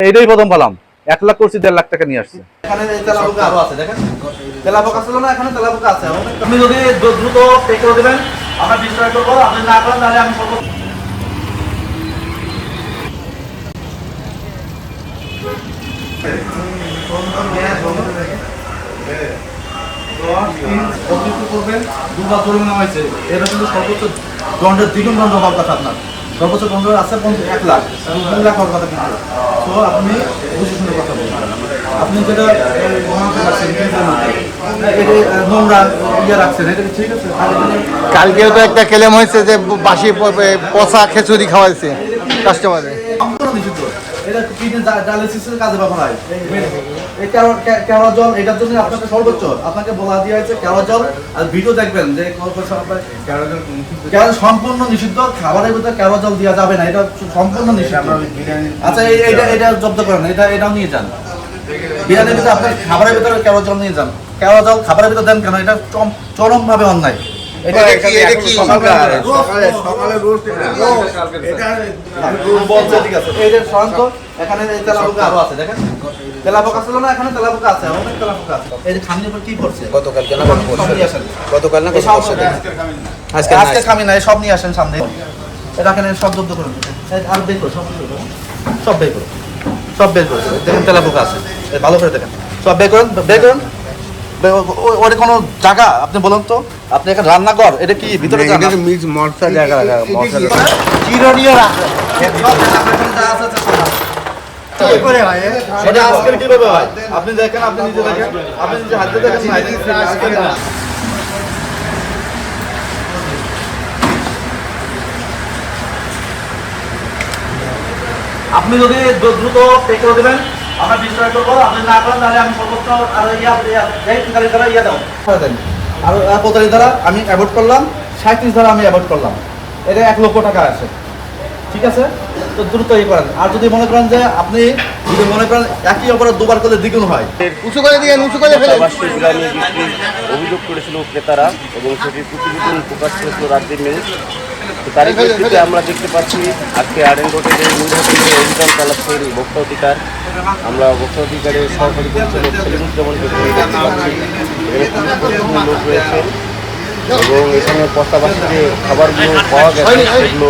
এইটাই প্রথম পেলাম। 1 লাখ করছি, 1.5 লাখ টাকা নিয়ে আসছে। এখানে তেলাপোকা আরো আছে, দেখেন তেলাপোকা ছিল না, এখানে তেলাপোকা আছে। আপনি যদি দ্রুত পে করে দেবেন আমরা বিক্রয় করবো, আপনি না করেন তাহলে আমি করবো। করবেন 2 বার জরিমানা হয়েছে, এটা কিন্তু সর্বোচ্চ দণ্ডের দ্বিগুণ দণ্ড হওয়ার কথা। আপনার সর্বোচ্চ দণ্ড আছে 1 লাখ, 2 লাখ হওয়ার কথা কিন্তু। তো আপনি বুঝে শুনে কথা বলবেন। আপনি যেটা নোংরা ইয়ে রাখছেন, এটা ঠিক আছে। কালকেও তো একটা ক্লেম হয়েছে যে বাসি পচা খিচুড়ি খাওয়াইছে কাস্টমারে। সম্পূর্ণ নিষিদ্ধ। এটা কিডনি ডায়ালিসিসের কাজে ব্যবহার হয়। এই কেওড়া জল, এটার জন্য আপনাকে সর্বোচ্চ আপনাকে বলা দিয়ে হয়েছে কেওড়া জল। আর ভিডিও দেখবেন যে কেওড়া সম্পূর্ণ নিষিদ্ধ, খাবারের ভিতরে কেওড়া জল দেওয়া যাবে না, এটা সম্পূর্ণ নিষিদ্ধ। আচ্ছা এটা জব্দ করেন, এটাও নিয়ে যান। বিরিয়ানির ভিতরে আপনার খাবারের ভিতরে কেওড়া জল নিয়ে যান। কেওড়া জল খাবারের ভিতরে দেন কেন? এটা চরমভাবে অন্যায়। এটা কি সকালে রোজ বলছে, ঠিক আছে। এই যে শান্ত, এখানে তেলাপোকা আরো আছে, দেখেন তেলাপোকা ছিল না, এখানে তেলাপোকা আছে, অনেক তেলাপোকা আছে। এই যে খামির উপর কি করছে? গতকাল না আজকে খামি না, সব নিয়ে আসেন সামনে। এটা এখানে সব জব্দ করুন। আর বের করুন, সব বের করুন, সব বের করুন। দেখেন তেলাপোকা আছে, ভালো করে দেখেন, সব বের করুন, বের করুন। ওর কোনো জায়গা আপনি বলুন তো, আপনি এখানে রান্নাঘর, এটা কি ভিতরে মশলা জায়গা চিরনীয় রাখা সেটা আজকের কিভাবে হয় আপনি দেখেন, আপনি নিজে দেখেন, আপনি নিজে হাতে দেখেন। আপনি যদি দ্রুত পে করে দেবেন আমরা বিক্রয় করবো, আপনি না করেন তাহলে আমি সর্বোচ্চ আর ইয়া দাও আর কোথায় দ্বারা আমি অ্যাভয়েড করলাম, 37 দ্বারা আমি অ্যাভয়েড করলাম। এটা 1 লক্ষ টাকা আসে, ঠিক আছে। তো দ্রুত ইয়ে করেন। আর যদি মনে করেন যে আপনি যদি মনে করেন একই অপরাধ 2 বার করলে দ্বিগুণ হয়, উঁচু করে দিয়ে অভিযোগ করেছিল ক্রেতারা এবং সেটির প্রতিবেদন প্রকাশ করেছিল রাজ্যের নিউজ। তো তারই প্রেক্ষিতে আমরা দেখতে পাচ্ছি আজকে আরএন রোডে যে নিউজ হোটেলে অভিযান চালাচ্ছেন ভোক্তা অধিকার। আমরা ভোক্তা অধিকারের সহকারী পরিচালক সেলিমুজ্জামানকে দেখতে পাচ্ছি, এখানে লোক রয়েছেন এবং এখানে পস্তাবাসী যে খাবারগুলো পাওয়া গেছে সেগুলো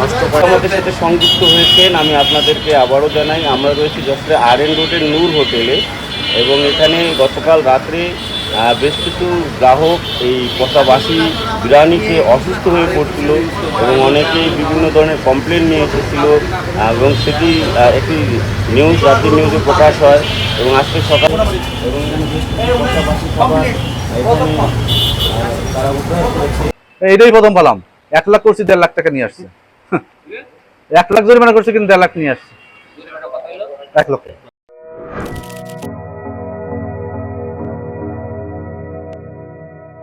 নষ্ট করা। আমাদের সাথে সংযুক্ত হয়েছেন আমি আপনাদেরকে আবারও জানাই, আমরা রয়েছি যশোরে আরএন রোডের নূর হোটেলে এবং এখানে গতকাল রাত্রে বেশ কিছু গ্রাহক এই পচাবাসী বিরিয়ানি খেয়ে অসুস্থ হয়ে পড়ছিল এবং অনেকেই বিভিন্ন ধরনের কমপ্লেন নিয়ে এসেছিল এবং সেটি একটি নিউজ রাজ্যের নিউজে প্রকাশ হয় এবং আজকে সকাল এবং এইটাই প্রথম পেলাম। 1 লাখ করছি, 1.5 লাখ টাকা নিয়ে আসছে। 1 লাখ জরিমানা করছে কিন্তু 1.5 লাখ নিয়ে আসছে। 1 লক্ষ।